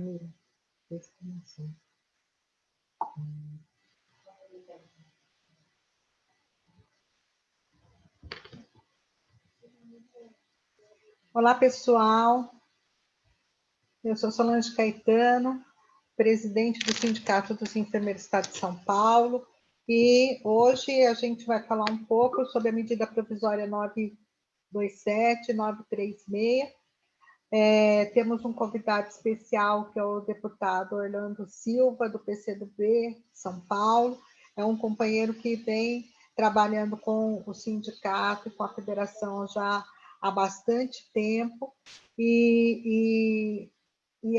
Camila, exclamação. Olá, pessoal. Eu sou Solange Caetano, presidente do Sindicato dos Enfermeiros do Estado de São Paulo, e hoje a gente vai falar um pouco sobre a medida provisória 927, 936. Temos um convidado especial, que é o deputado Orlando Silva, do PCdoB, São Paulo. É um companheiro que vem trabalhando com o sindicato e com a federação já há bastante tempo, e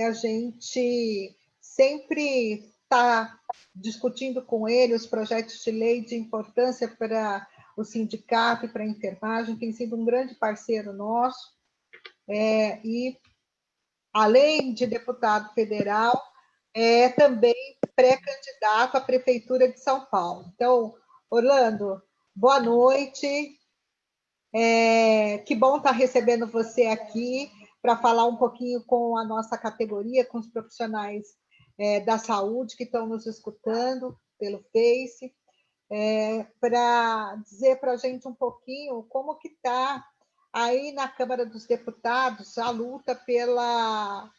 a gente sempre está discutindo com ele os projetos de lei de importância para o sindicato e para a enfermagem. Tem sido um grande parceiro nosso, e, além de deputado federal, é também pré-candidato à Prefeitura de São Paulo. Então, Orlando, boa noite. Que bom estar recebendo você aqui para falar um pouquinho com a nossa categoria, com os profissionais da saúde que estão nos escutando pelo Face, para dizer para a gente um pouquinho como que está aí na Câmara dos Deputados a luta pela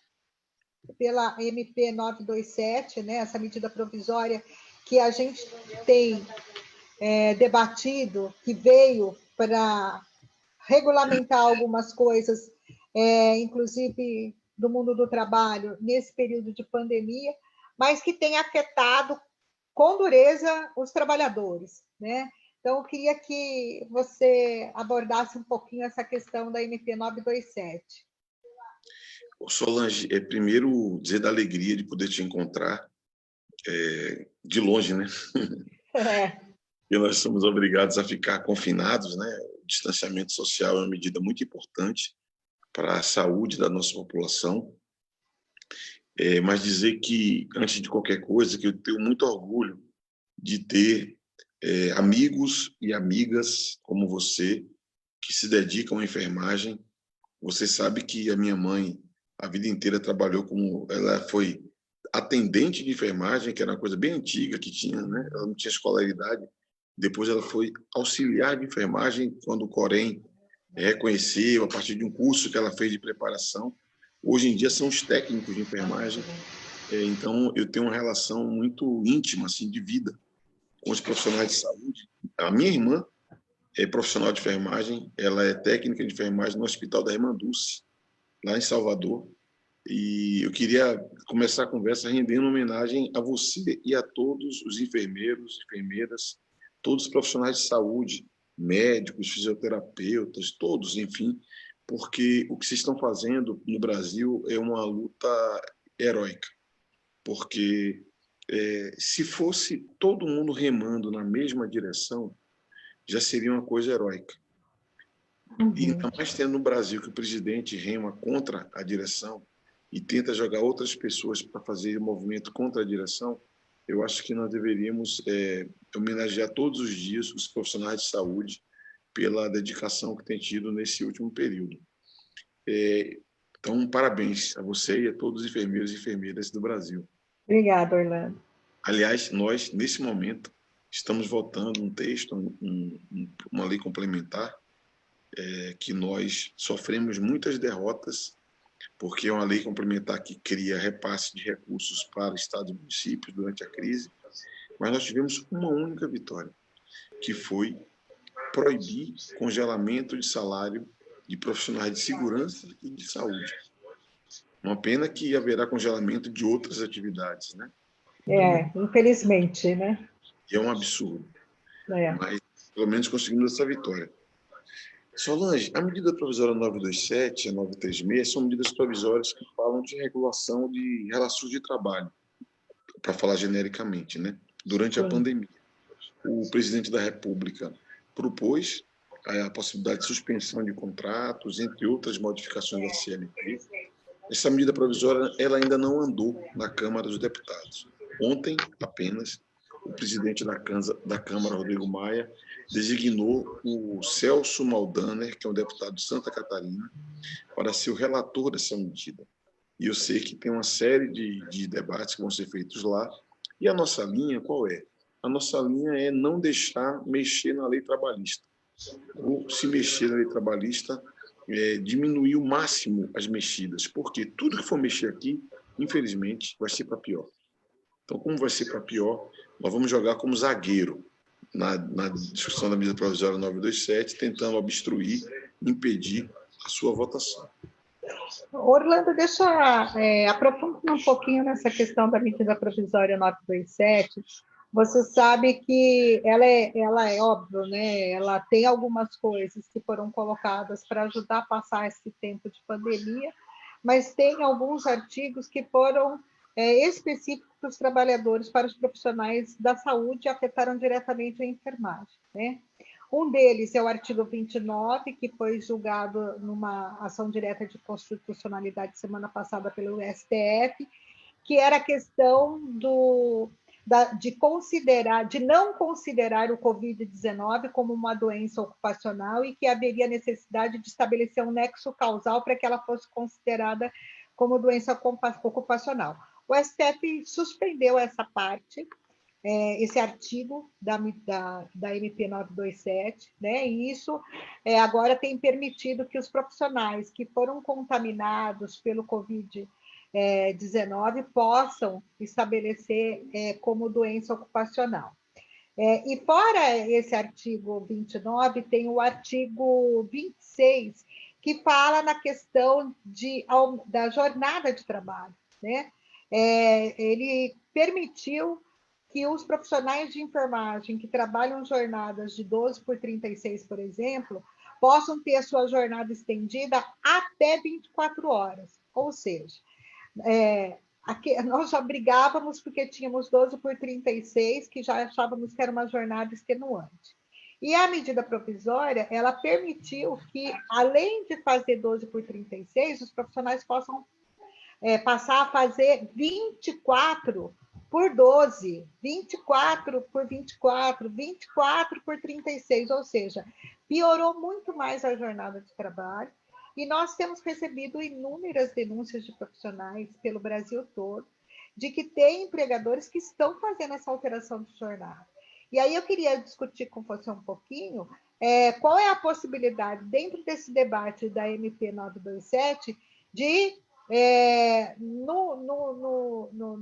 MP 927, né, essa medida provisória que a gente tem debatido, que veio para regulamentar algumas coisas, inclusive do mundo do trabalho, nesse período de pandemia, mas que tem afetado com dureza os trabalhadores, né? Então, eu queria que você abordasse um pouquinho essa questão da MP 927. Solange, primeiro dizer da alegria de poder te encontrar de longe, né? E nós somos obrigados a ficar confinados, né? O distanciamento social é uma medida muito importante para a saúde da nossa população. Mas dizer que, antes de qualquer coisa, que eu tenho muito orgulho de ter amigos e amigas como você, que se dedicam à enfermagem. Você sabe que a minha mãe, a vida inteira, trabalhou como... Ela foi atendente de enfermagem, que era uma coisa bem antiga que tinha, né? Ela não tinha escolaridade. Depois ela foi auxiliar de enfermagem, quando o Corém reconheceu, a partir de um curso que ela fez de preparação. Hoje em dia são os técnicos de enfermagem. Então, eu tenho uma relação muito íntima, assim, de vida com os profissionais de saúde. A minha irmã é profissional de enfermagem, ela é técnica de enfermagem no Hospital da Irmã Dulce, lá em Salvador. E eu queria começar a conversa rendendo homenagem a você e a todos os enfermeiros, enfermeiras, todos os profissionais de saúde, médicos, fisioterapeutas, todos, enfim, porque o que vocês estão fazendo no Brasil é uma luta heróica, porque se fosse todo mundo remando na mesma direção, já seria uma coisa heróica. E ainda mais tendo no Brasil que o presidente rema contra a direção e tenta jogar outras pessoas para fazer movimento contra a direção, eu acho que nós deveríamos homenagear todos os dias os profissionais de saúde pela dedicação que tem tido nesse último período. Então, parabéns a você e a todos os enfermeiros e enfermeiras do Brasil. Obrigada, Orlando. Aliás, nós, nesse momento, estamos votando um texto, uma lei complementar, que nós sofremos muitas derrotas, porque é uma lei complementar que cria repasse de recursos para estados e municípios durante a crise, mas nós tivemos uma única vitória, que foi proibir congelamento de salário de profissionais de segurança e de saúde. Uma pena que haverá congelamento de outras atividades, né? Infelizmente, né? E é um absurdo. Mas, pelo menos, conseguimos essa vitória. Solange, a medida provisória 927 e a 936 são medidas provisórias que falam de regulação de relações de trabalho, para falar genericamente, né? Durante a pandemia. O presidente da República propôs a possibilidade de suspensão de contratos, entre outras modificações da CLT. Essa medida provisória ela ainda não andou na Câmara dos Deputados. Ontem, apenas, o presidente da Câmara, Rodrigo Maia, designou o Celso Maldaner, que é um deputado de Santa Catarina, para ser o relator dessa medida. E eu sei que tem uma série de debates que vão ser feitos lá. E a nossa linha qual é? A nossa linha é não deixar mexer na lei trabalhista. Ou, se mexer na lei trabalhista, diminuir o máximo as mexidas. Porque tudo que for mexer aqui, infelizmente, vai ser para pior. Então, como vai ser para pior, nós vamos jogar como zagueiro na discussão da medida provisória 927, tentando obstruir, impedir a sua votação. Orlando, deixa aprofundar um pouquinho nessa questão da medida provisória 927. Você sabe que ela é óbvio, né? Ela tem algumas coisas que foram colocadas para ajudar a passar esse tempo de pandemia, mas tem alguns artigos que foram específicos para os trabalhadores, para os profissionais da saúde, e afetaram diretamente a enfermagem, né? Um deles é o artigo 29, que foi julgado numa ação direta de constitucionalidade semana passada pelo STF, que era a questão de não considerar o Covid-19 como uma doença ocupacional e que haveria necessidade de estabelecer um nexo causal para que ela fosse considerada como doença ocupacional. O STF suspendeu essa parte, esse artigo da MP 927, né? E isso agora tem permitido que os profissionais que foram contaminados pelo Covid-19 possam estabelecer como doença ocupacional. E fora esse artigo 29, tem o artigo 26, que fala na questão da jornada de trabalho, né? Ele permitiu que os profissionais de enfermagem que trabalham jornadas de 12 por 36, por exemplo, possam ter a sua jornada estendida até 24 horas. Ou seja, aqui, nós já brigávamos porque tínhamos 12 por 36, que já achávamos que era uma jornada extenuante. E a medida provisória, ela permitiu que, além de fazer 12 por 36, os profissionais possam passar a fazer 24 por 12, 24 por 24, 24 por 36, ou seja, piorou muito mais a jornada de trabalho. E nós temos recebido inúmeras denúncias de profissionais pelo Brasil todo, de que tem empregadores que estão fazendo essa alteração de jornada. E aí eu queria discutir com você um pouquinho qual é a possibilidade, dentro desse debate da MP 927, de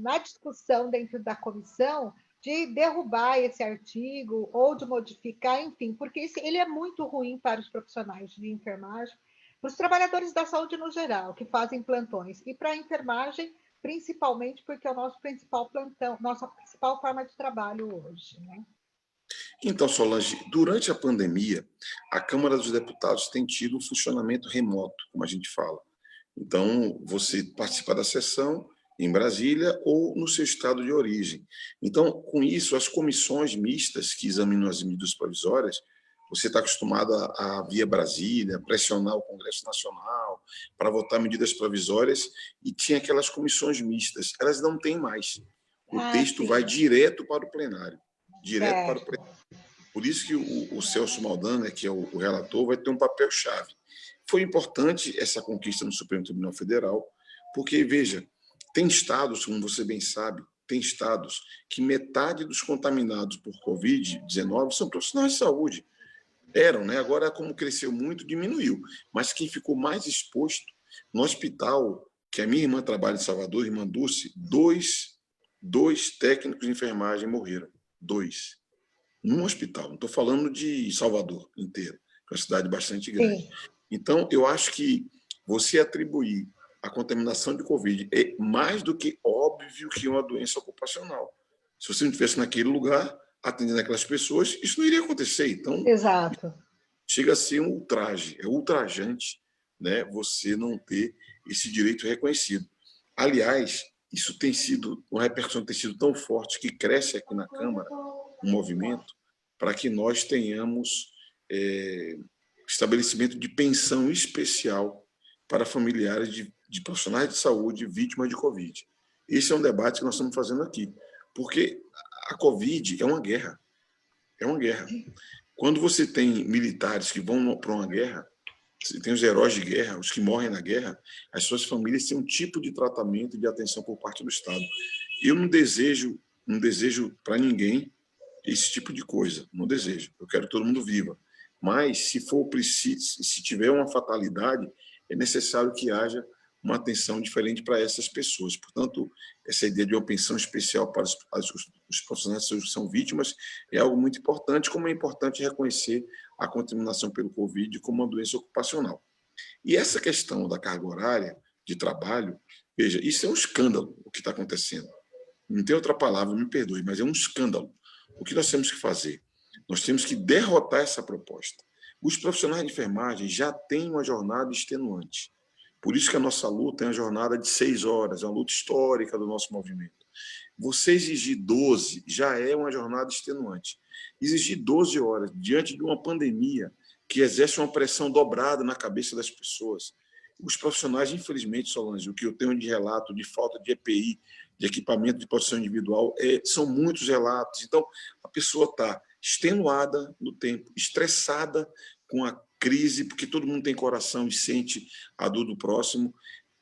na discussão dentro da comissão, de derrubar esse artigo ou de modificar, enfim, porque ele é muito ruim para os profissionais de enfermagem, para os trabalhadores da saúde no geral, que fazem plantões, e para a enfermagem, principalmente porque é o nosso principal plantão, nossa principal forma de trabalho hoje, né? Então, Solange, durante a pandemia, a Câmara dos Deputados tem tido um funcionamento remoto, como a gente fala. Então, você participa da sessão em Brasília ou no seu estado de origem. Então, com isso, as comissões mistas que examinam as medidas provisórias, você está acostumado a via Brasília, pressionar o Congresso Nacional para votar medidas provisórias, e tinha aquelas comissões mistas. Elas não têm mais. O texto vai direto para o plenário. Direto para o plenário. Por isso que o Celso Maldana, que é o relator, vai ter um papel-chave. Foi importante essa conquista no Supremo Tribunal Federal, porque, veja, tem estados, como você bem sabe, tem estados que metade dos contaminados por Covid-19 são profissionais de saúde. Eram, né? Agora, como cresceu muito, diminuiu. Mas quem ficou mais exposto, no hospital, que a minha irmã trabalha em Salvador, irmã Dulce, dois técnicos de enfermagem morreram. 2. Num hospital. Não estou falando de Salvador inteiro, que é uma cidade bastante grande. Sim. Então, eu acho que você atribuir a contaminação de Covid é mais do que óbvio que é uma doença ocupacional. Se você não estivesse naquele lugar, atendendo aquelas pessoas, isso não iria acontecer. Então, exato. Chega a ser um ultraje, é ultrajante, né, você não ter esse direito reconhecido. Aliás, isso tem sido, uma repercussão tem sido tão forte que cresce aqui na Câmara um movimento para que nós tenhamos estabelecimento de pensão especial para familiares de profissionais de saúde vítimas de Covid. Esse é um debate que nós estamos fazendo aqui, porque a Covid é uma guerra. É uma guerra. Quando você tem militares que vão para uma guerra, tem os heróis de guerra, os que morrem na guerra, as suas famílias têm um tipo de tratamento e de atenção por parte do Estado. Eu não desejo para ninguém esse tipo de coisa, não desejo. Eu quero que todo mundo viva. Mas, se for preciso, se tiver uma fatalidade, é necessário que haja uma atenção diferente para essas pessoas. Portanto, essa ideia de uma pensão especial para os profissionais que são vítimas é algo muito importante, como é importante reconhecer a contaminação pelo Covid como uma doença ocupacional. E essa questão da carga horária de trabalho, veja, isso é um escândalo o que está acontecendo. Não tem outra palavra, me perdoe, mas é um escândalo. O que nós temos que fazer? Nós temos que derrotar essa proposta. Os profissionais de enfermagem já têm uma jornada extenuante. Por isso que a nossa luta é uma jornada de 6 horas, é uma luta histórica do nosso movimento. Você exigir 12 já é uma jornada extenuante. Exigir 12 horas diante de uma pandemia que exerce uma pressão dobrada na cabeça das pessoas. Os profissionais, infelizmente, Solange, o que eu tenho de relato de falta de EPI, de equipamento de proteção individual, são muitos relatos. Então, a pessoa está extenuada no tempo, estressada com a crise, porque todo mundo tem coração e sente a dor do próximo,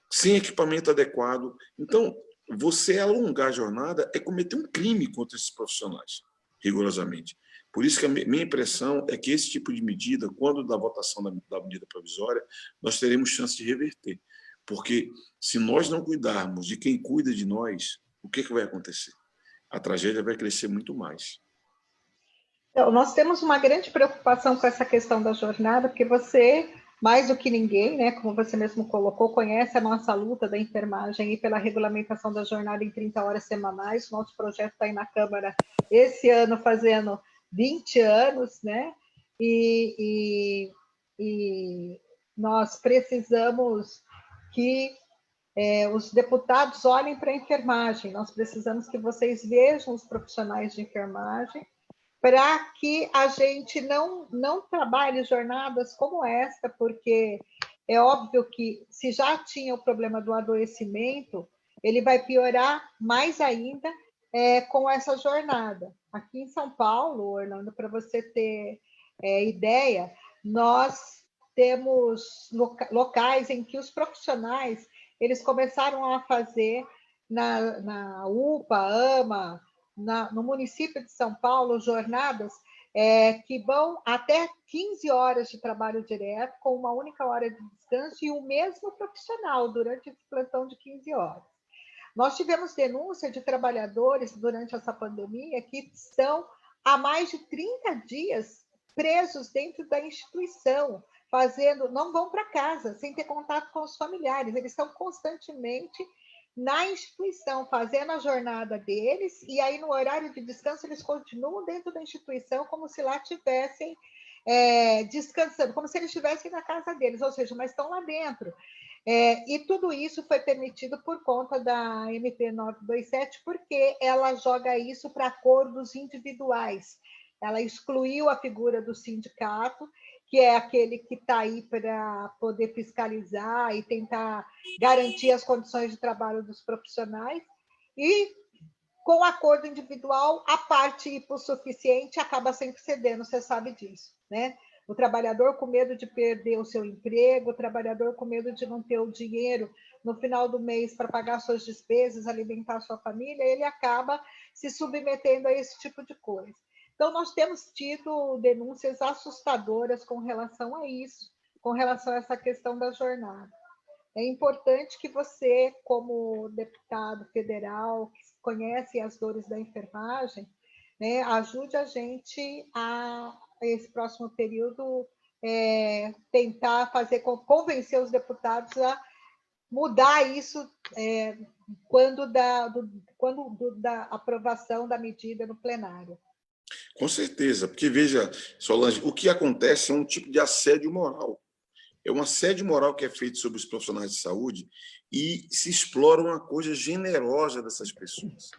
sem equipamento adequado. Então, você alongar a jornada é cometer um crime contra esses profissionais, rigorosamente. Por isso que a minha impressão é que esse tipo de medida, quando da votação da medida provisória, nós teremos chance de reverter. Porque se nós não cuidarmos de quem cuida de nós, o que vai acontecer? A tragédia vai crescer muito mais. Então, nós temos uma grande preocupação com essa questão da jornada, porque você, mais do que ninguém, né, como você mesmo colocou, conhece a nossa luta da enfermagem e pela regulamentação da jornada em 30 horas semanais. O nosso projeto está aí na Câmara esse ano fazendo 20 anos, né? E nós precisamos que os deputados olhem para a enfermagem, nós precisamos que vocês vejam os profissionais de enfermagem, para que a gente não trabalhe jornadas como esta, porque é óbvio que se já tinha o problema do adoecimento, ele vai piorar mais ainda com essa jornada. Aqui em São Paulo, Orlando, para você ter ideia, nós temos locais em que os profissionais eles começaram a fazer na UPA, AMA, no município de São Paulo, jornadas que vão até 15 horas de trabalho direto, com uma única hora de descanso, e o mesmo profissional durante esse plantão de 15 horas. Nós tivemos denúncia de trabalhadores durante essa pandemia que estão há mais de 30 dias presos dentro da instituição, não vão para casa, sem ter contato com os familiares, eles estão constantemente na instituição, fazendo a jornada deles, e aí no horário de descanso eles continuam dentro da instituição como se lá estivessem descansando, como se eles estivessem na casa deles, ou seja, mas estão lá dentro. E tudo isso foi permitido por conta da MP 927, porque ela joga isso para acordos individuais. Ela excluiu a figura do sindicato, que é aquele que está aí para poder fiscalizar e tentar garantir as condições de trabalho dos profissionais, e com acordo individual, a parte hipossuficiente acaba sempre cedendo, você sabe disso, né? O trabalhador com medo de perder o seu emprego, o trabalhador com medo de não ter o dinheiro no final do mês para pagar suas despesas, alimentar a sua família, ele acaba se submetendo a esse tipo de coisa. Então, nós temos tido denúncias assustadoras com relação a isso, com relação a essa questão da jornada. É importante que você, como deputado federal, que conhece as dores da enfermagem, né, ajude a gente a esse próximo período tentar convencer os deputados a mudar isso quando da aprovação da medida no plenário. Com certeza, porque veja, Solange, o que acontece é um tipo de assédio moral. É um assédio moral que é feito sobre os profissionais de saúde e se explora uma coisa generosa dessas pessoas.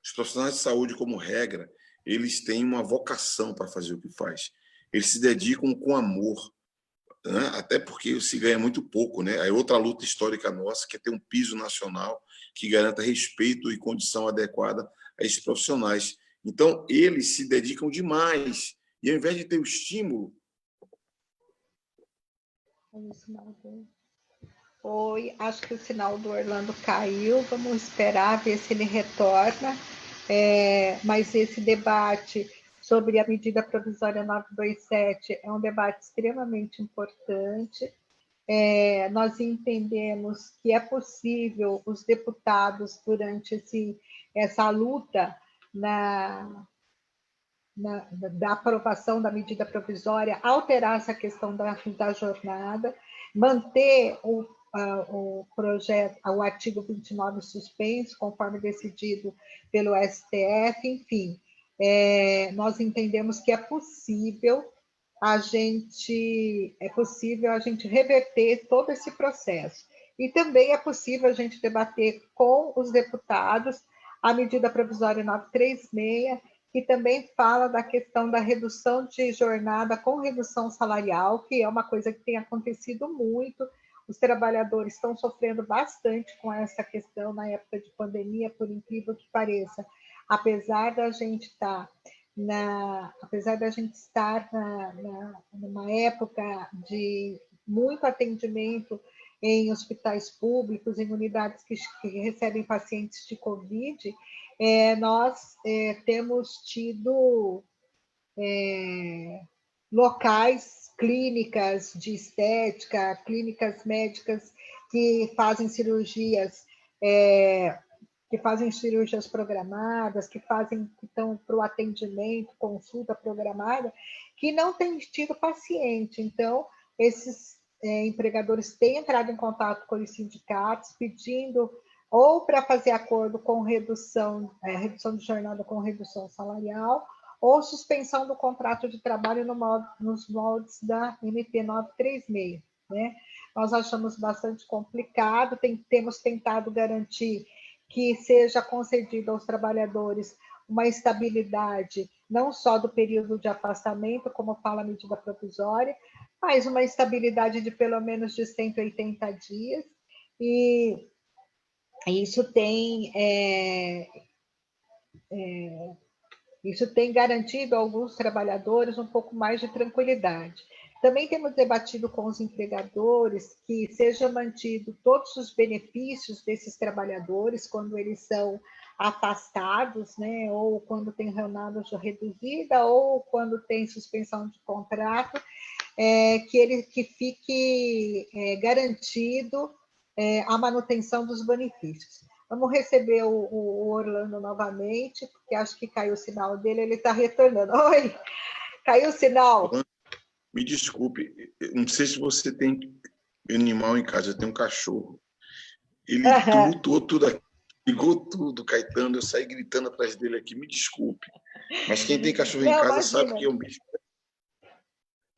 Os profissionais de saúde, como regra, eles têm uma vocação para fazer o que faz. Eles se dedicam com amor, né? Até porque se ganha muito pouco, né? É outra luta histórica nossa, que é ter um piso nacional que garanta respeito e condição adequada a esses profissionais. Então, eles se dedicam demais. E, ao invés de ter o estímulo, O sinal do... Oi, acho que o sinal do Orlando caiu, vamos esperar ver se ele retorna. Mas esse debate sobre a medida provisória 927 é um debate extremamente importante. Nós entendemos que é possível os deputados, durante essa luta da aprovação da medida provisória, alterar essa questão da jornada, manter o projeto, o artigo 29 suspenso, conforme decidido pelo STF, enfim. Nós entendemos que é possível a gente reverter todo esse processo. E também é possível a gente debater com os deputados a medida provisória 936, que também fala da questão da redução de jornada com redução salarial, que é uma coisa que tem acontecido muito. Os trabalhadores estão sofrendo bastante com essa questão na época de pandemia, por incrível que pareça. Apesar da gente estar numa época de muito atendimento em hospitais públicos, em unidades que recebem pacientes de Covid, nós temos tido locais, clínicas de estética, clínicas médicas que fazem cirurgias programadas, que estão para o atendimento, consulta programada, que não têm tido paciente. Então, esses empregadores têm entrado em contato com os sindicatos, pedindo ou para fazer acordo com redução de jornada com redução salarial, ou suspensão do contrato de trabalho nos moldes da MP 936. Né? Nós achamos bastante complicado, temos tentado garantir que seja concedida aos trabalhadores uma estabilidade, não só do período de afastamento, como fala a medida provisória, mas uma estabilidade de pelo menos de 180 dias, e isso tem garantido a alguns trabalhadores um pouco mais de tranquilidade. Também temos debatido com os empregadores que sejam mantidos todos os benefícios desses trabalhadores quando eles são afastados, né, ou quando tem jornada reduzida, ou quando tem suspensão de contrato, que fique garantido a manutenção dos benefícios. Vamos receber o Orlando novamente, porque acho que caiu o sinal dele, ele está retornando. Oi, caiu o sinal. Me desculpe, não sei se você tem animal em casa, eu tenho um cachorro. Ele tumultuou tudo aqui, ligou tudo, Caetano, eu saí gritando atrás dele aqui, me desculpe. Mas quem tem cachorro em casa sabe que é um bicho.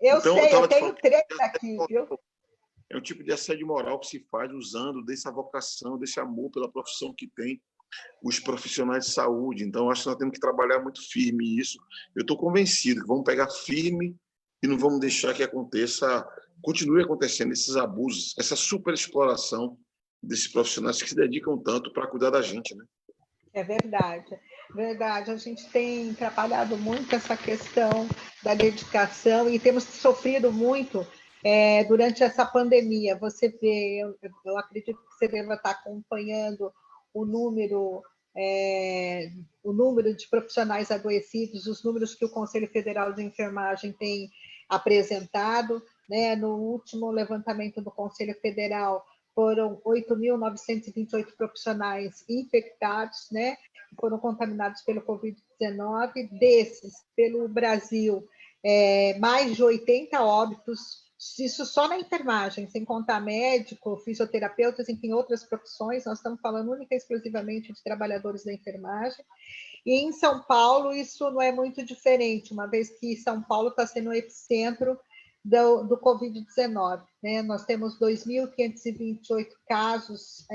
Eu sei, eu tenho 3 aqui, viu? É um tipo de assédio moral que se faz usando dessa vocação, desse amor pela profissão que tem os profissionais de saúde. Então, acho que nós temos que trabalhar muito firme isso. Eu estou convencido que vamos pegar firme e não vamos deixar que continue acontecendo esses abusos, essa superexploração desses profissionais que se dedicam tanto para cuidar da gente, né? É verdade. Verdade, a gente tem trabalhado muito essa questão da dedicação e temos sofrido muito durante essa pandemia. Você vê, eu acredito que você deva estar acompanhando o número de profissionais adoecidos, os números que o Conselho Federal de Enfermagem tem apresentado, né? No último levantamento do Conselho Federal, foram 8.928 profissionais infectados, né? Foram contaminados pelo Covid-19. Desses, pelo Brasil, mais de 80 óbitos, isso só na enfermagem, sem contar médico, fisioterapeutas, enfim, outras profissões. Nós estamos falando única e exclusivamente de trabalhadores da enfermagem. E em São Paulo, isso não é muito diferente, uma vez que São Paulo está sendo o epicentro do Covid-19. Né? Nós temos 2.528 casos,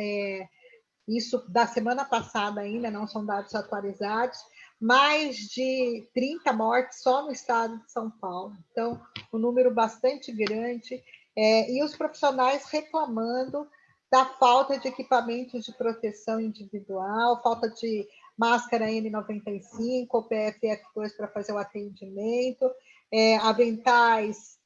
isso da semana passada ainda, não são dados atualizados, mais de 30 mortes só no estado de São Paulo. Então, um número bastante grande, e os profissionais reclamando da falta de equipamentos de proteção individual, falta de máscara N95, PFF2 para fazer o atendimento, aventais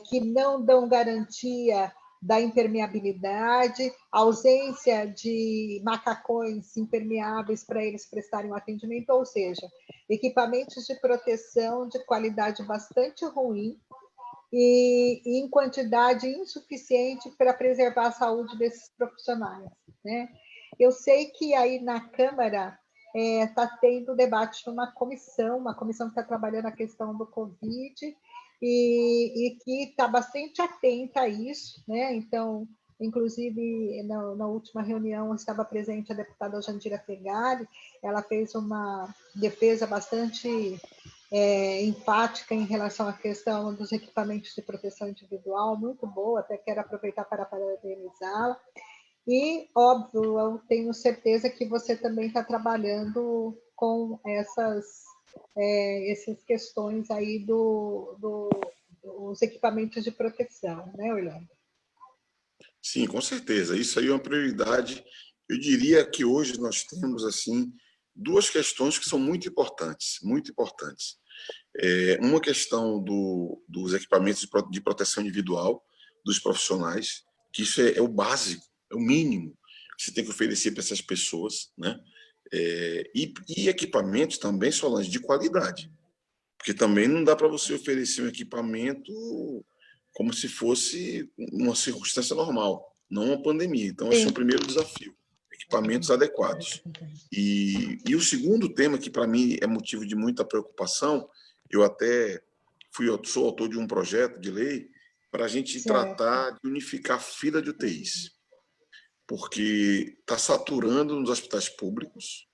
que não dão garantia da impermeabilidade, ausência de macacões impermeáveis para eles prestarem o atendimento, ou seja, equipamentos de proteção de qualidade bastante ruim e em quantidade insuficiente para preservar a saúde desses profissionais, né? Eu sei que aí na Câmara está tendo debate de uma comissão que está trabalhando a questão do Covid e que está bastante atenta a isso, né? Então, inclusive, na última reunião estava presente a deputada Jandira Fegali, ela fez uma defesa bastante empática em relação à questão dos equipamentos de proteção individual, muito boa, até quero aproveitar para parabenizá-la. E, óbvio, eu tenho certeza que você também está trabalhando com essas questões aí dos equipamentos de proteção, né, Orlando? Sim, com certeza. Isso aí é uma prioridade. Eu diria que hoje nós temos assim duas questões que são muito importantes, muito importantes. Uma questão dos equipamentos de proteção individual dos profissionais, que isso é o básico, é o mínimo que você tem que oferecer para essas pessoas, né? E equipamentos também, Solange, de qualidade, porque também não dá para você oferecer um equipamento como se fosse uma circunstância normal, não uma pandemia. Então, esse é o primeiro desafio, equipamentos adequados. E o segundo tema, que para mim é motivo de muita preocupação, eu até sou autor de um projeto de lei para a gente tratar de unificar a fila de UTIs, porque está saturando nos hospitais públicos,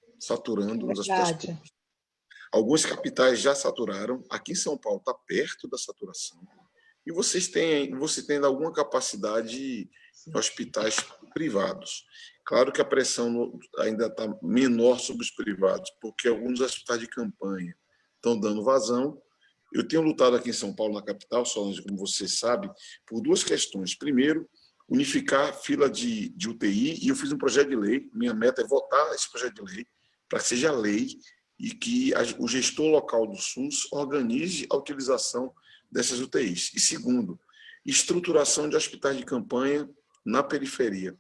Algumas capitais já saturaram, aqui em São Paulo está perto da saturação, e você tem alguma capacidade em hospitais privados. Claro que a pressão ainda está menor sobre os privados, porque alguns hospitais de campanha estão dando vazão. Eu tenho lutado aqui em São Paulo, na capital, Solange, como você sabe, por duas questões. Primeiro, unificar a fila de UTI, e eu fiz um projeto de lei, minha meta é votar esse projeto de lei, para que seja lei e que o gestor local do SUS organize a utilização dessas UTIs. E segundo, estruturação de hospitais de campanha na periferia,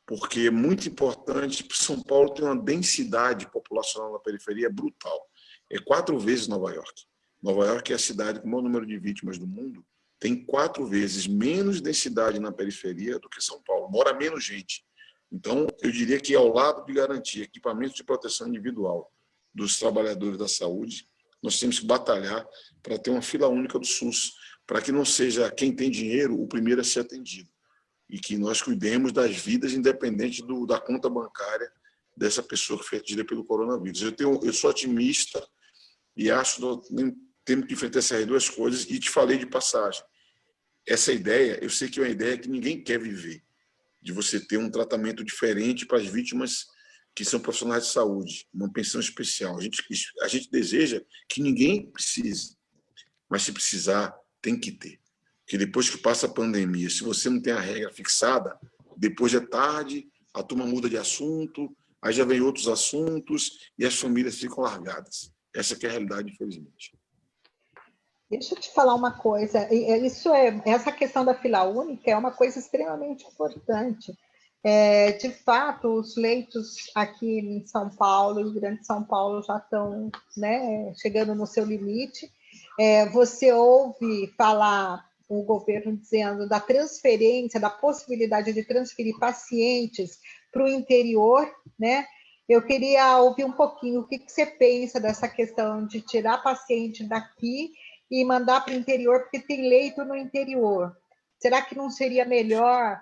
porque é muito importante. São Paulo tem uma densidade populacional na periferia brutal. É 4 vezes Nova York. Nova York é a cidade com o maior número de vítimas do mundo, tem 4 vezes menos densidade na periferia do que São Paulo, mora menos gente. Então, eu diria que ao lado de garantir equipamentos de proteção individual dos trabalhadores da saúde, nós temos que batalhar para ter uma fila única do SUS, para que não seja quem tem dinheiro o primeiro a ser atendido, e que nós cuidemos das vidas independente da conta bancária dessa pessoa que foi atendida pelo coronavírus. Eu sou otimista e acho que temos que enfrentar essas duas coisas, e te falei de passagem. Essa ideia, eu sei que é uma ideia que ninguém quer viver, de você ter um tratamento diferente para as vítimas que são profissionais de saúde, uma pensão especial. A gente deseja que ninguém precise, mas se precisar, tem que ter. Porque depois que passa a pandemia, se você não tem a regra fixada, depois é tarde, a turma muda de assunto, aí já vem outros assuntos e as famílias ficam largadas. Essa que é a realidade, infelizmente. Deixa eu te falar uma coisa. Essa questão da fila única é uma coisa extremamente importante. De fato, os leitos aqui em São Paulo, Rio Grande de São Paulo, já estão, né, chegando no seu limite. Você ouve falar o governo dizendo da transferência, da possibilidade de transferir pacientes para o interior, né? Eu queria ouvir um pouquinho o que você pensa dessa questão de tirar paciente daqui e mandar para o interior, porque tem leito no interior. Será que não seria melhor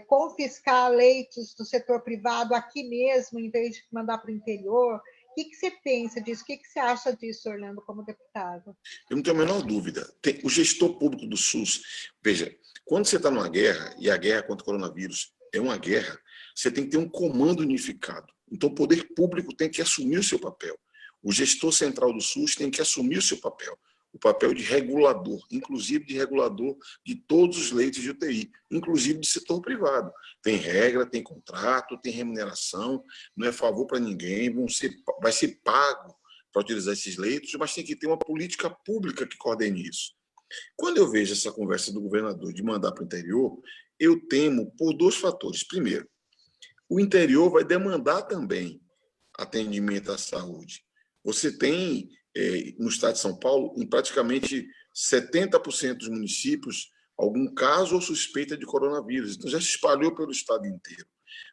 confiscar leitos do setor privado aqui mesmo, em vez de mandar para o interior? O que você pensa disso? O que você acha disso, Orlando, como deputado? Eu não tenho a menor dúvida. O gestor público do SUS, veja, quando você está numa guerra, e a guerra contra o coronavírus é uma guerra, você tem que ter um comando unificado. Então, o poder público tem que assumir o seu papel. O gestor central do SUS tem que assumir o seu papel, o papel de regulador, inclusive de regulador de todos os leitos de UTI, inclusive do setor privado. Tem regra, tem contrato, tem remuneração, não é favor para ninguém, vai ser pago para utilizar esses leitos, mas tem que ter uma política pública que coordene isso. Quando eu vejo essa conversa do governador de mandar para o interior, eu temo por dois fatores. Primeiro, o interior vai demandar também atendimento à saúde. Você tem, no estado de São Paulo, em praticamente 70% dos municípios, algum caso ou suspeita de coronavírus. Então, já se espalhou pelo estado inteiro.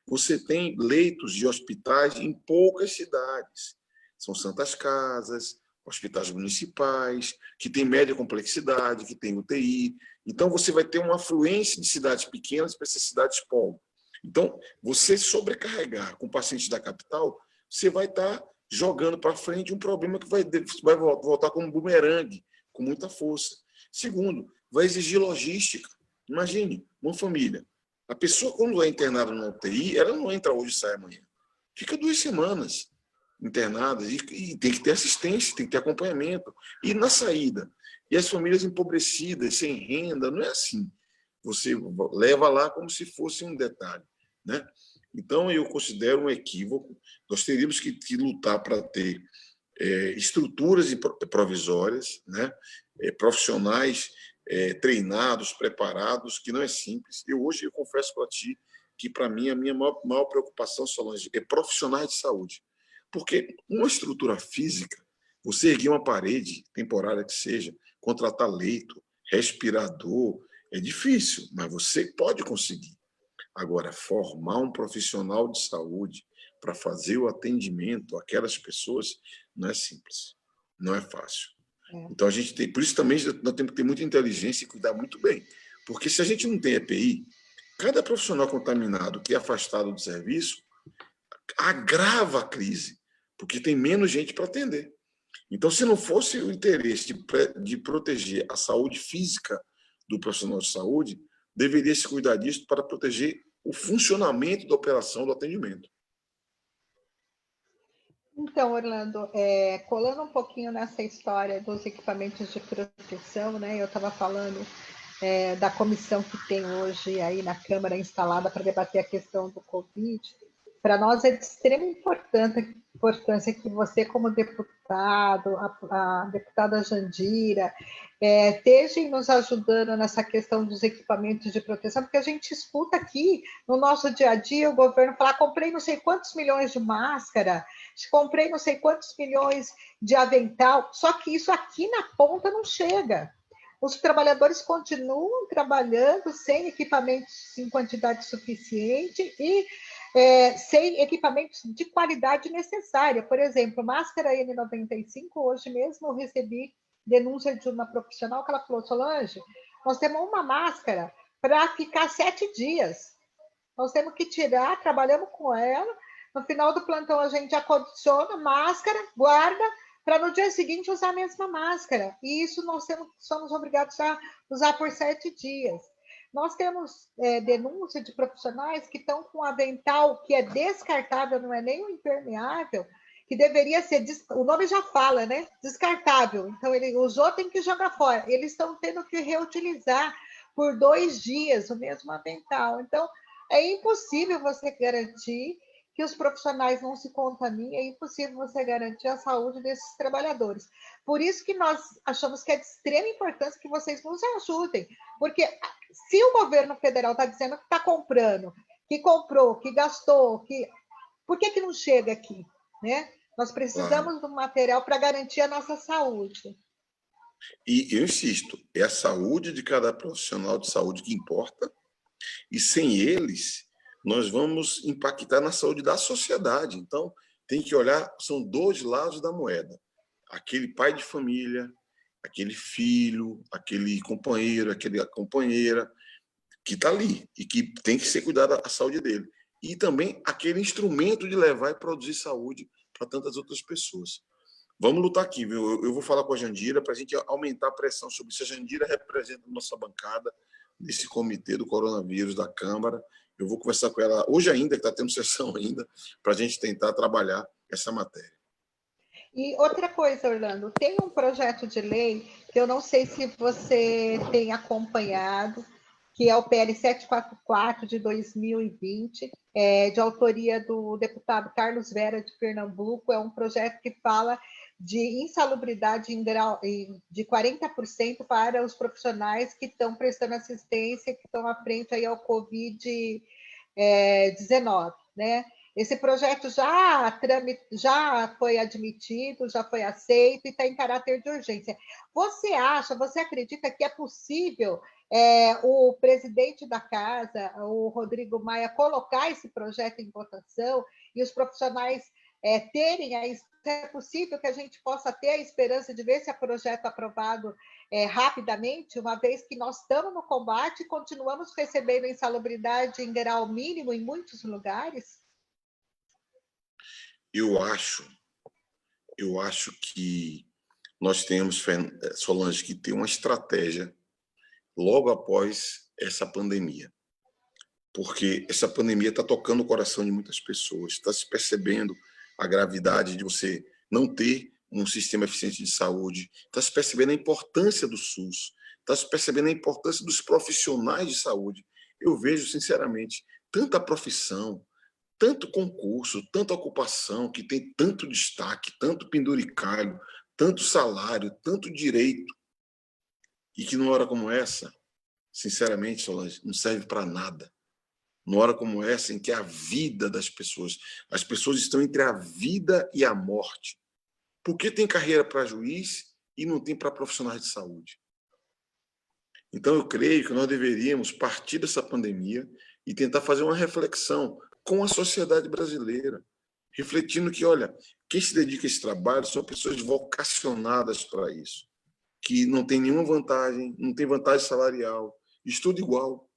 Você tem leitos de hospitais em poucas cidades. São santas casas, hospitais municipais, que têm média complexidade, que têm UTI. Então, você vai ter uma afluência de cidades pequenas para essas cidades polo. Então, você sobrecarregar com pacientes da capital, você vai estar jogando para frente um problema que vai voltar como um bumerangue, com muita força. Segundo, vai exigir logística. Imagine, uma família. A pessoa, quando é internada na UTI, ela não entra hoje e sai amanhã. Fica 2 semanas internadas e tem que ter assistência, tem que ter acompanhamento. E na saída? E as famílias empobrecidas, sem renda, não é assim. Você leva lá como se fosse um detalhe, né? Então, eu considero um equívoco. Nós teríamos que lutar para ter estruturas provisórias, né? Profissionais treinados, preparados, que não é simples. Hoje, eu confesso para ti que, para mim, a minha maior preocupação, Solange, é profissionais de saúde. Porque uma estrutura física, você erguer uma parede, temporária que seja, contratar leito, respirador, é difícil, mas você pode conseguir. Agora, formar um profissional de saúde para fazer o atendimento àquelas pessoas não é simples, não é fácil. Então, a gente tem, por isso também nós temos que ter muita inteligência e cuidar muito bem. Porque se a gente não tem EPI, cada profissional contaminado que é afastado do serviço agrava a crise, porque tem menos gente para atender. Então, se não fosse o interesse de proteger a saúde física do profissional de saúde, deveria se cuidar disso para proteger o funcionamento da operação do atendimento. Então, Orlando, colando um pouquinho nessa história dos equipamentos de proteção, né? Eu estava falando da comissão que tem hoje aí na Câmara instalada para debater a questão do Covid. Para nós é de extrema importância que você, como deputado, a deputada Jandira, estejam nos ajudando nessa questão dos equipamentos de proteção, porque a gente escuta aqui no nosso dia a dia o governo falar: comprei não sei quantos milhões de máscara, comprei não sei quantos milhões de avental, só que isso aqui na ponta não chega. Os trabalhadores continuam trabalhando sem equipamentos em quantidade suficiente e sem equipamentos de qualidade necessária. Por exemplo, máscara N95, hoje mesmo eu recebi denúncia de uma profissional que ela falou: Solange, nós temos uma máscara para ficar 7 dias. Nós temos que tirar, trabalhamos com ela, no final do plantão a gente acondiciona máscara, guarda, para no dia seguinte usar a mesma máscara. E isso nós somos obrigados a usar por 7 dias. Nós temos denúncia de profissionais que estão com avental que é descartável, não é nem um impermeável, que deveria ser, o nome já fala, né? Descartável. Então, ele usou, tem que jogar fora. Eles estão tendo que reutilizar por 2 dias o mesmo avental. Então, é impossível você garantir que os profissionais não se contaminem, é impossível você garantir a saúde desses trabalhadores. Por isso que nós achamos que é de extrema importância que vocês nos ajudem, porque se o governo federal está dizendo que está comprando, que comprou, que gastou, por que não chega aqui, né? Nós precisamos do material para garantir a nossa saúde. E eu insisto, é a saúde de cada profissional de saúde que importa, e sem eles, nós vamos impactar na saúde da sociedade. Então, tem que olhar, são 2 lados da moeda. Aquele pai de família, aquele filho, aquele companheiro, aquela companheira que está ali e que tem que ser cuidada a saúde dele. E também aquele instrumento de levar e produzir saúde para tantas outras pessoas. Vamos lutar aqui, viu? Eu vou falar com a Jandira para a gente aumentar a pressão sobre isso. A Jandira representa a nossa bancada nesse comitê do coronavírus da Câmara. Eu vou conversar com ela hoje ainda, que está tendo sessão ainda, para a gente tentar trabalhar essa matéria. E outra coisa, Orlando, tem um projeto de lei que eu não sei se você tem acompanhado, que é o PL 744 de 2020, de autoria do deputado Carlos Vera de Pernambuco. É um projeto que fala de insalubridade em grau de 40% para os profissionais que estão prestando assistência, que estão à frente aí ao Covid-19, né? Esse projeto já foi admitido, já foi aceito e está em caráter de urgência. Você acredita que é possível o presidente da casa, o Rodrigo Maia, colocar esse projeto em votação e os profissionais terem é possível que a gente possa ter a esperança de ver esse projeto aprovado rapidamente, uma vez que nós estamos no combate e continuamos recebendo insalubridade em grau mínimo em muitos lugares? Eu acho que nós temos, Solange, que ter uma estratégia logo após essa pandemia, porque essa pandemia está tocando o coração de muitas pessoas, está se percebendo a gravidade de você não ter um sistema eficiente de saúde, está se percebendo a importância do SUS, está se percebendo a importância dos profissionais de saúde. Eu vejo, sinceramente, tanta profissão, tanto concurso, tanta ocupação, que tem tanto destaque, tanto penduricalho, tanto salário, tanto direito, e que numa hora como essa, sinceramente, Solange, não serve para nada. Numa hora como essa, em que a vida das pessoas, as pessoas estão entre a vida e a morte. Por que tem carreira para juiz e não tem para profissionais de saúde? Então, eu creio que nós deveríamos partir dessa pandemia e tentar fazer uma reflexão com a sociedade brasileira, refletindo que, olha, quem se dedica a esse trabalho são pessoas vocacionadas para isso, que não tem nenhuma vantagem, não tem vantagem salarial, estuda igual.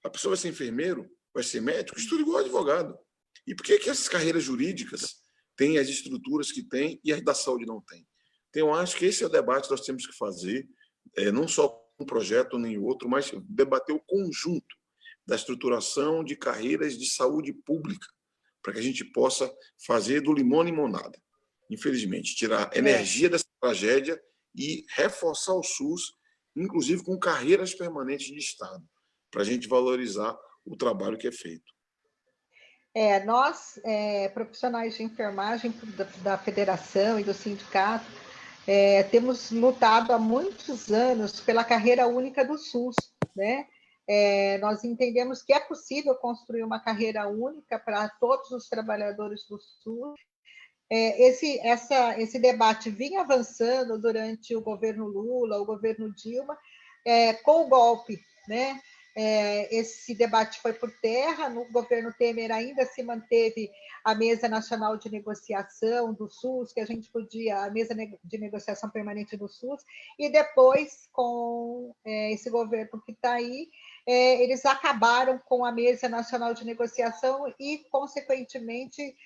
A pessoa vai ser enfermeiro, vai ser médico, estuda igual advogado. E por que essas carreiras jurídicas têm as estruturas que têm e as da saúde não têm? Então, eu acho que esse é o debate que nós temos que fazer, não só um projeto nem outro, mas debater o conjunto da estruturação de carreiras de saúde pública, para que a gente possa fazer do limão limonada. Infelizmente, tirar energia dessa tragédia e reforçar o SUS, inclusive com carreiras permanentes de Estado, para a gente valorizar o trabalho que é feito. Nós, profissionais de enfermagem da federação e do sindicato, temos lutado há muitos anos pela carreira única do SUS, né? Nós entendemos que é possível construir uma carreira única para todos os trabalhadores do SUS. Esse debate vinha avançando durante o governo Lula, o governo Dilma, com o golpe, né? Esse debate foi por terra. No governo Temer ainda se manteve a mesa nacional de negociação do SUS, que a gente podia, a mesa de negociação permanente do SUS, e depois, com esse governo que está aí, eles acabaram com a mesa nacional de negociação e, consequentemente,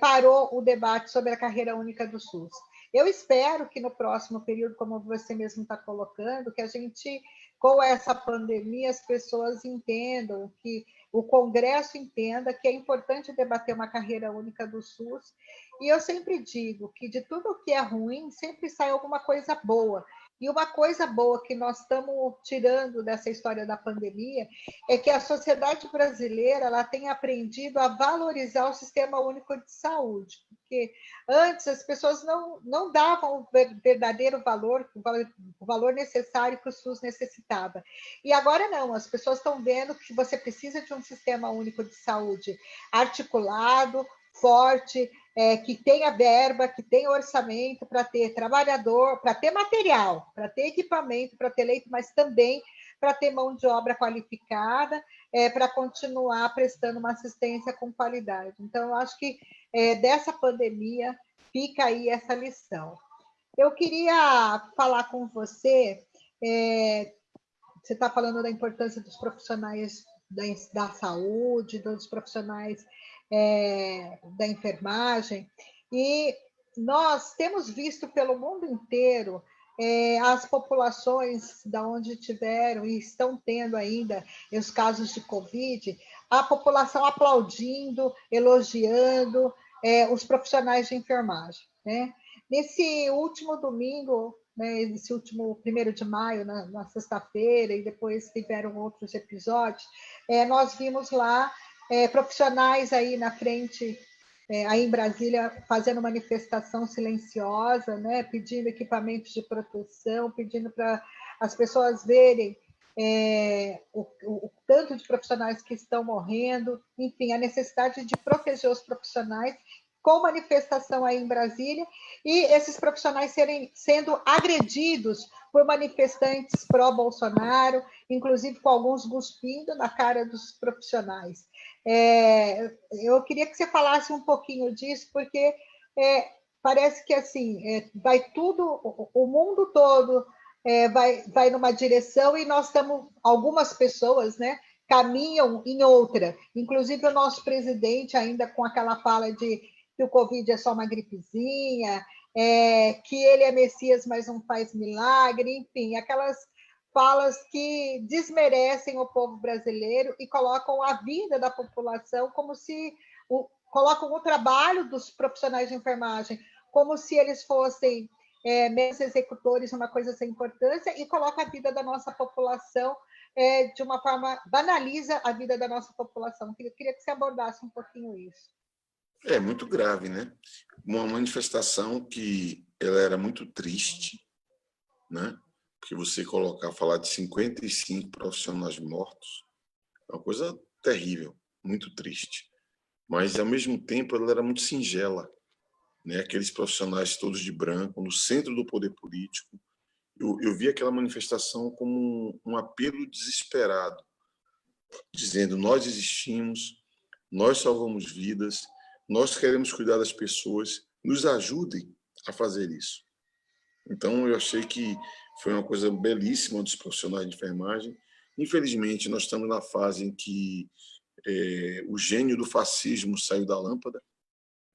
parou o debate sobre a carreira única do SUS. Eu espero que no próximo período, como você mesmo está colocando, que a gente, com essa pandemia, as pessoas entendam, que o Congresso entenda que é importante debater uma carreira única do SUS. E eu sempre digo que de tudo que é ruim, sempre sai alguma coisa boa. E uma coisa boa que nós estamos tirando dessa história da pandemia é que a sociedade brasileira ela tem aprendido a valorizar o Sistema Único de Saúde, porque antes as pessoas não davam o verdadeiro valor, o valor necessário que o SUS necessitava. E agora não, as pessoas estão vendo que você precisa de um Sistema Único de Saúde articulado, forte, que tenha verba, que tenha orçamento para ter trabalhador, para ter material, para ter equipamento, para ter leito, mas também para ter mão de obra qualificada, para continuar prestando uma assistência com qualidade. Então, eu acho que dessa pandemia fica aí essa lição. Eu queria falar com você, você está falando da importância dos profissionais da saúde, dos profissionais da enfermagem, e nós temos visto pelo mundo inteiro as populações da onde tiveram e estão tendo ainda os casos de Covid, a população aplaudindo, elogiando os profissionais de enfermagem, né? Nesse último domingo, né, esse último 1º de maio, na sexta-feira, e depois tiveram outros episódios, nós vimos lá profissionais aí na frente aí em Brasília fazendo manifestação silenciosa, né, pedindo equipamentos de proteção, pedindo para as pessoas verem o tanto de profissionais que estão morrendo, enfim, a necessidade de proteger os profissionais, com manifestação aí em Brasília, e esses profissionais sendo agredidos por manifestantes pró-Bolsonaro, inclusive com alguns cuspindo na cara dos profissionais. Eu queria que você falasse um pouquinho disso, porque parece que assim vai tudo, o mundo todo vai numa direção e nós estamos, algumas pessoas, né, caminham em outra. Inclusive o nosso presidente ainda com aquela fala de que o Covid é só uma gripezinha, que ele é Messias, mas não faz milagre, enfim, aquelas falas que desmerecem o povo brasileiro e colocam a vida da população como se colocam o trabalho dos profissionais de enfermagem como se eles fossem meros executores, uma coisa sem importância, e coloca a vida da nossa população de uma forma, banaliza a vida da nossa população. Eu queria que você abordasse um pouquinho isso. É muito grave, né? Uma manifestação que ela era muito triste, né? Porque você falar de 55 profissionais mortos é uma coisa terrível, muito triste. Mas, ao mesmo tempo, ela era muito singela, né? Aqueles profissionais todos de branco, no centro do poder político. Eu vi aquela manifestação como um apelo desesperado, dizendo: nós existimos, nós salvamos vidas, nós queremos cuidar das pessoas, nos ajudem a fazer isso. Então, eu achei que foi uma coisa belíssima dos profissionais de enfermagem. Infelizmente, nós estamos na fase em que o gênio do fascismo saiu da lâmpada,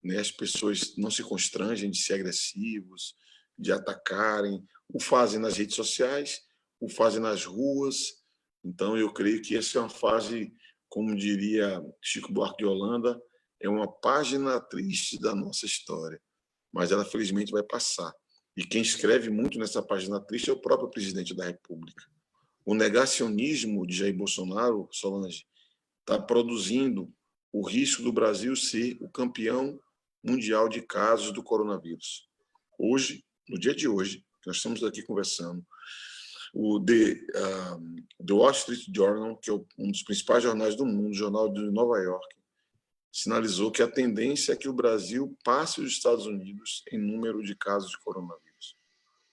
né? As pessoas não se constrangem de ser agressivos, de atacarem, o fazem nas redes sociais, o fazem nas ruas. Então, eu creio que essa é uma fase, como diria Chico Buarque de Holanda, é uma página triste da nossa história, mas ela felizmente vai passar. E quem escreve muito nessa página triste é o próprio presidente da República. O negacionismo de Jair Bolsonaro, Solange, está produzindo o risco do Brasil ser o campeão mundial de casos do coronavírus. Hoje, no dia de hoje, que nós estamos aqui conversando, o The Wall Street Journal, que é um dos principais jornais do mundo, o jornal de Nova York, sinalizou que a tendência é que o Brasil passe os Estados Unidos em número de casos de coronavírus.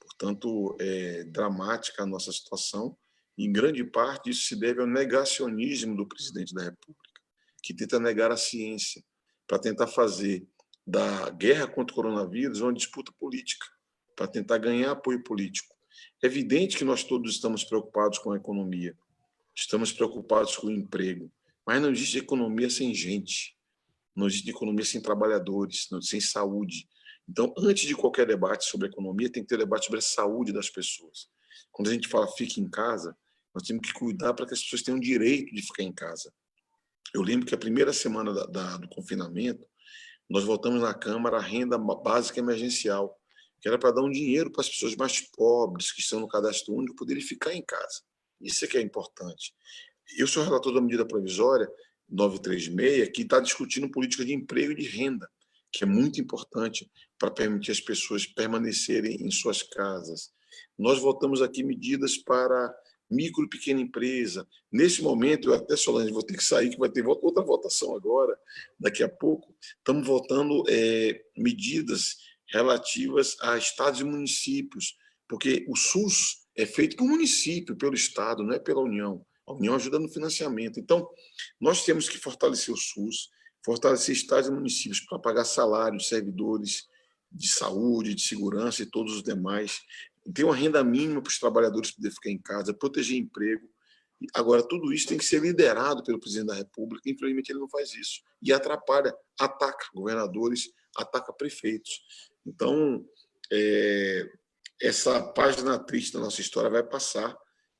Portanto, é dramática a nossa situação, e em grande parte isso se deve ao negacionismo do presidente da República, que tenta negar a ciência para tentar fazer da guerra contra o coronavírus uma disputa política, para tentar ganhar apoio político. É evidente que nós todos estamos preocupados com a economia, estamos preocupados com o emprego, mas não existe economia sem gente, não existe economia sem trabalhadores, sem saúde. Então, antes de qualquer debate sobre economia, tem que ter debate sobre a saúde das pessoas. Quando a gente fala fique em casa, nós temos que cuidar para que as pessoas tenham o direito de ficar em casa. Eu lembro que a primeira semana do confinamento, nós votamos na Câmara a renda básica emergencial, que era para dar um dinheiro para as pessoas mais pobres, que estão no cadastro único, poderem ficar em casa. Isso é que é importante. Eu sou relator da medida provisória 936, que está discutindo política de emprego e de renda, que é muito importante para permitir as pessoas permanecerem em suas casas. Nós votamos aqui medidas para micro e pequena empresa. Nesse momento, eu até, Solange, vou ter que sair, que vai ter outra votação agora, daqui a pouco. Estamos votando medidas relativas a estados e municípios, porque o SUS é feito por município, pelo Estado, não é pela União. A União ajuda no financiamento. Então, nós temos que fortalecer o SUS, fortalecer estados e municípios para pagar salários, servidores de saúde, de segurança e todos os demais. Ter uma renda mínima para os trabalhadores poderem ficar em casa, proteger emprego. Agora, tudo isso tem que ser liderado pelo presidente da República. Infelizmente, ele não faz isso. E atrapalha, ataca governadores, ataca prefeitos. Então, essa página triste da nossa história vai passar,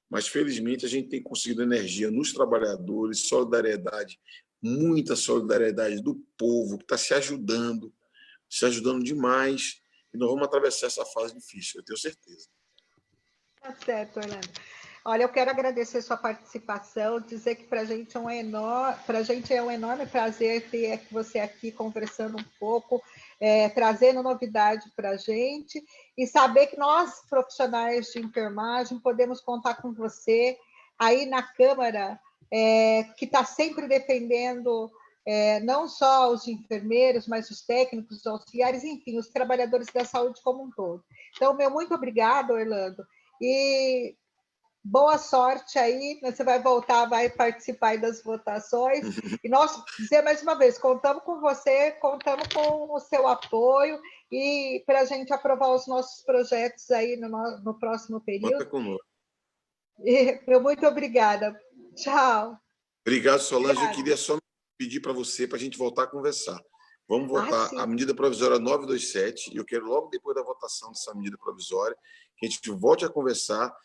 mas, felizmente, a gente tem conseguido energia nos trabalhadores, solidariedade, muita solidariedade do povo, que está se ajudando demais, e nós vamos atravessar essa fase difícil, eu tenho certeza. Tá certo, Orlando. Olha, eu quero agradecer sua participação, dizer que para a gente é um enorme prazer ter você aqui conversando um pouco, trazendo novidade para a gente, e saber que nós, profissionais de enfermagem, podemos contar com você aí na Câmara, que está sempre defendendo não só os enfermeiros, mas os técnicos, os auxiliares, enfim, os trabalhadores da saúde como um todo. Então, meu muito obrigado, Orlando, e boa sorte aí, você vai voltar, vai participar aí das votações, e nós, dizer mais uma vez, contamos com você, contamos com o seu apoio, e para a gente aprovar os nossos projetos aí no próximo período. Conta conosco. Meu muito obrigada. Tchau. Obrigado, Solange. Eu queria só pedir para você, para a gente voltar a conversar. Vamos votar a medida provisória 927, e eu quero, logo depois da votação dessa medida provisória, que a gente volte a conversar.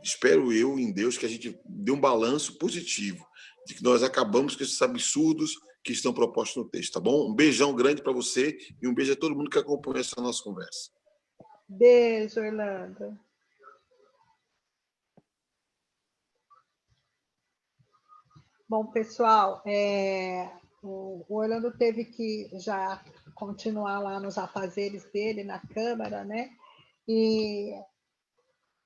Espero eu, em Deus, que a gente dê um balanço positivo, de que nós acabamos com esses absurdos que estão propostos no texto, tá bom? Um beijão grande para você e um beijo a todo mundo que acompanha essa nossa conversa. Beijo, Orlando. Bom, pessoal, o Orlando teve que já continuar lá nos afazeres dele na Câmara, né? E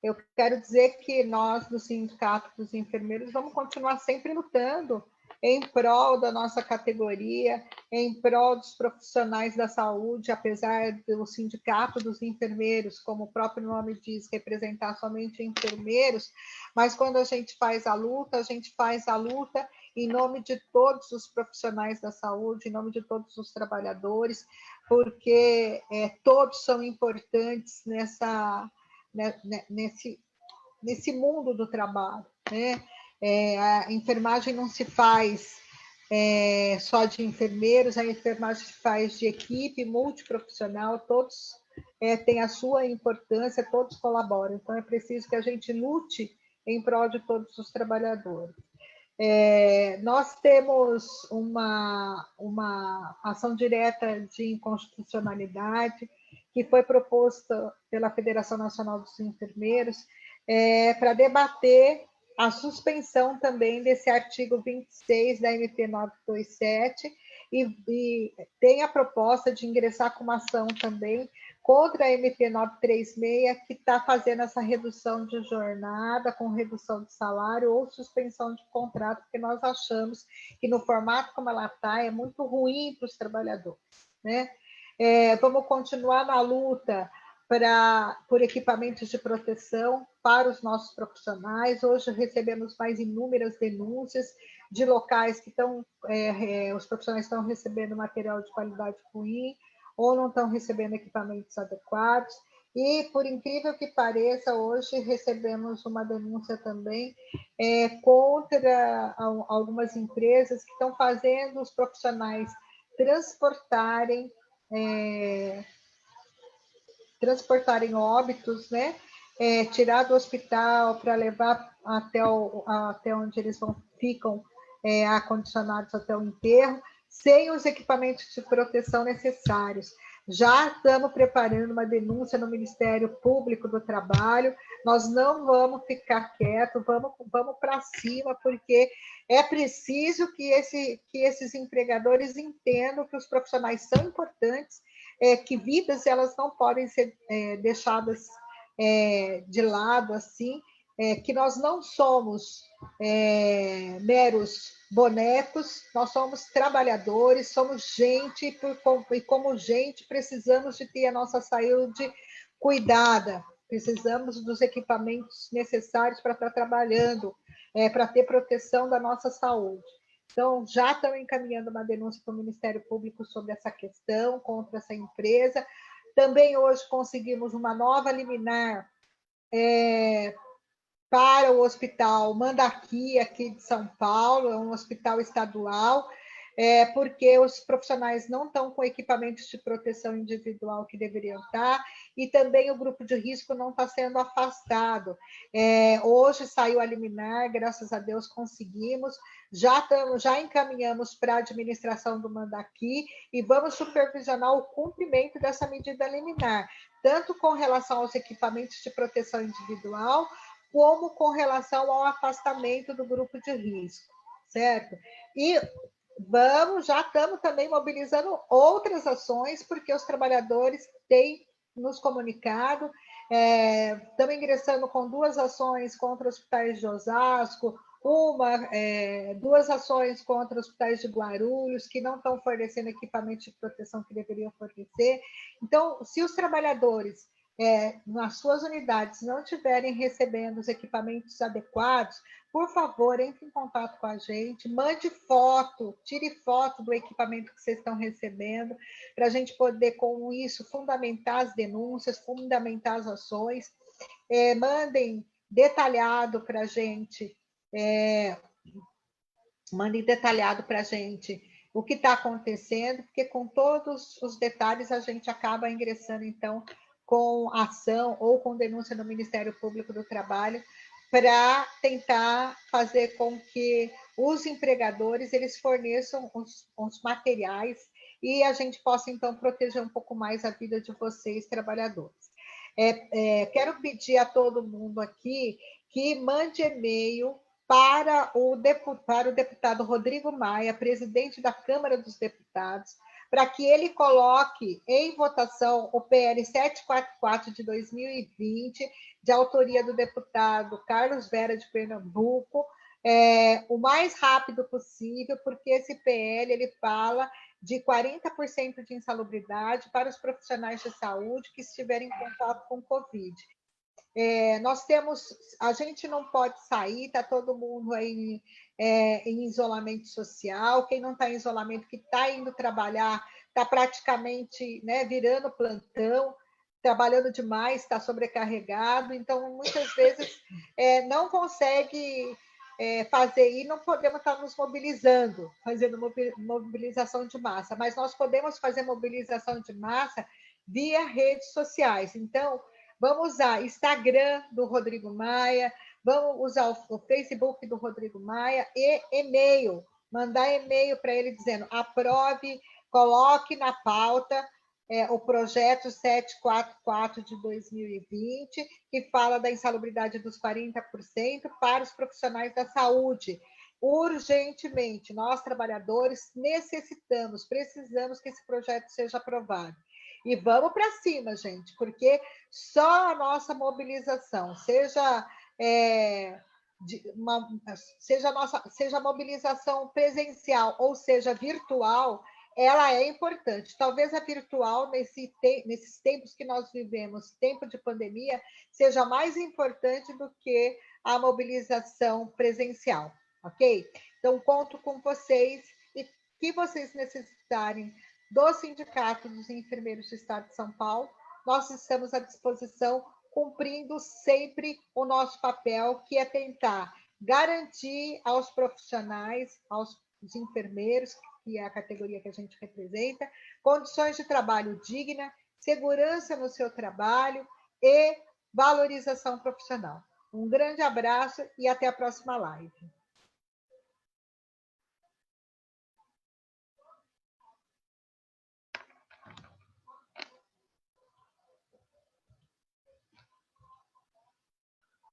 eu quero dizer que nós, do Sindicato dos Enfermeiros, vamos continuar sempre lutando em prol da nossa categoria, em prol dos profissionais da saúde, apesar do Sindicato dos Enfermeiros, como o próprio nome diz, representar somente enfermeiros, mas quando a gente faz a luta em nome de todos os profissionais da saúde, em nome de todos os trabalhadores, porque todos são importantes nesse mundo do trabalho, né? A enfermagem não se faz só de enfermeiros, a enfermagem se faz de equipe multiprofissional, todos têm a sua importância, todos colaboram. Então, é preciso que a gente lute em prol de todos os trabalhadores. Nós temos uma ação direta de inconstitucionalidade que foi proposta pela Federação Nacional dos Enfermeiros para debater a suspensão também desse artigo 26 da MP 927 e tem a proposta de ingressar com uma ação também contra a MP 936, que está fazendo essa redução de jornada, com redução de salário ou suspensão de contrato, porque nós achamos que no formato como ela está, é muito ruim para os trabalhadores, né? Vamos continuar na luta por equipamentos de proteção para os nossos profissionais. Hoje recebemos mais inúmeras denúncias de locais que os profissionais estão recebendo material de qualidade ruim, ou não estão recebendo equipamentos adequados. E, por incrível que pareça, hoje recebemos uma denúncia também contra algumas empresas que estão fazendo os profissionais transportarem óbitos, né? Tirar do hospital para levar até onde eles ficam acondicionados até o enterro, sem os equipamentos de proteção necessários. Já estamos preparando uma denúncia no Ministério Público do Trabalho, nós não vamos ficar quietos, vamos para cima, porque é preciso que esses empregadores entendam que os profissionais são importantes, que vidas elas não podem ser deixadas de lado assim, que nós não somos meros bonecos, nós somos trabalhadores, somos gente, e como gente precisamos de ter a nossa saúde cuidada, precisamos dos equipamentos necessários para estar trabalhando, para ter proteção da nossa saúde. Então, já estão encaminhando uma denúncia para o Ministério Público sobre essa questão, contra essa empresa. Também hoje conseguimos uma nova liminar para o Hospital Mandaqui, aqui de São Paulo, é um hospital estadual, porque os profissionais não estão com equipamentos de proteção individual que deveriam estar, e também o grupo de risco não está sendo afastado. Hoje saiu a liminar, graças a Deus conseguimos, já encaminhamos para a administração do Mandaqui e vamos supervisionar o cumprimento dessa medida liminar, tanto com relação aos equipamentos de proteção individual, como com relação ao afastamento do grupo de risco, certo? E já estamos também mobilizando outras ações, porque os trabalhadores têm nos comunicado, estamos ingressando com 2 ações contra hospitais de Osasco, duas ações contra hospitais de Guarulhos, que não estão fornecendo equipamento de proteção que deveriam fornecer. Então, se os trabalhadores nas suas unidades não estiverem recebendo os equipamentos adequados, por favor, entre em contato com a gente, mande foto, tire foto do equipamento que vocês estão recebendo, para a gente poder, com isso, fundamentar as denúncias, fundamentar as ações. Mandem detalhado para a gente, o que está acontecendo, porque com todos os detalhes a gente acaba ingressando, então, com ação ou com denúncia no Ministério Público do Trabalho, para tentar fazer com que os empregadores eles forneçam os materiais e a gente possa, então, proteger um pouco mais a vida de vocês, trabalhadores. Quero pedir a todo mundo aqui que mande e-mail para o deputado Rodrigo Maia, presidente da Câmara dos Deputados, para que ele coloque em votação o PL 744 de 2020, de autoria do deputado Carlos Vera de Pernambuco, o mais rápido possível, porque esse PL ele fala de 40% de insalubridade para os profissionais de saúde que estiverem em contato com Covid. A gente não pode sair, está todo mundo aí em isolamento social, quem não está em isolamento, que está indo trabalhar, está praticamente virando plantão, trabalhando demais, está sobrecarregado, então muitas vezes não consegue fazer, e não podemos estar nos mobilizando, fazendo mobilização de massa, mas nós podemos fazer mobilização de massa via redes sociais. Então, vamos usar Instagram do Rodrigo Maia, vamos usar o Facebook do Rodrigo Maia e e-mail, mandar e-mail para ele dizendo: aprove, coloque na pauta o projeto 744 de 2020, que fala da insalubridade dos 40% para os profissionais da saúde. Urgentemente, nós trabalhadores precisamos que esse projeto seja aprovado. E vamos para cima, gente, porque só a nossa mobilização, seja a mobilização presencial ou seja virtual, ela é importante. Talvez a virtual, nesses tempos que nós vivemos, tempo de pandemia, seja mais importante do que a mobilização presencial, ok? Então, conto com vocês e que vocês necessitarem do Sindicato dos Enfermeiros do Estado de São Paulo, nós estamos à disposição, cumprindo sempre o nosso papel, que é tentar garantir aos profissionais, aos enfermeiros, que é a categoria que a gente representa, condições de trabalho digna, segurança no seu trabalho e valorização profissional. Um grande abraço e até a próxima live.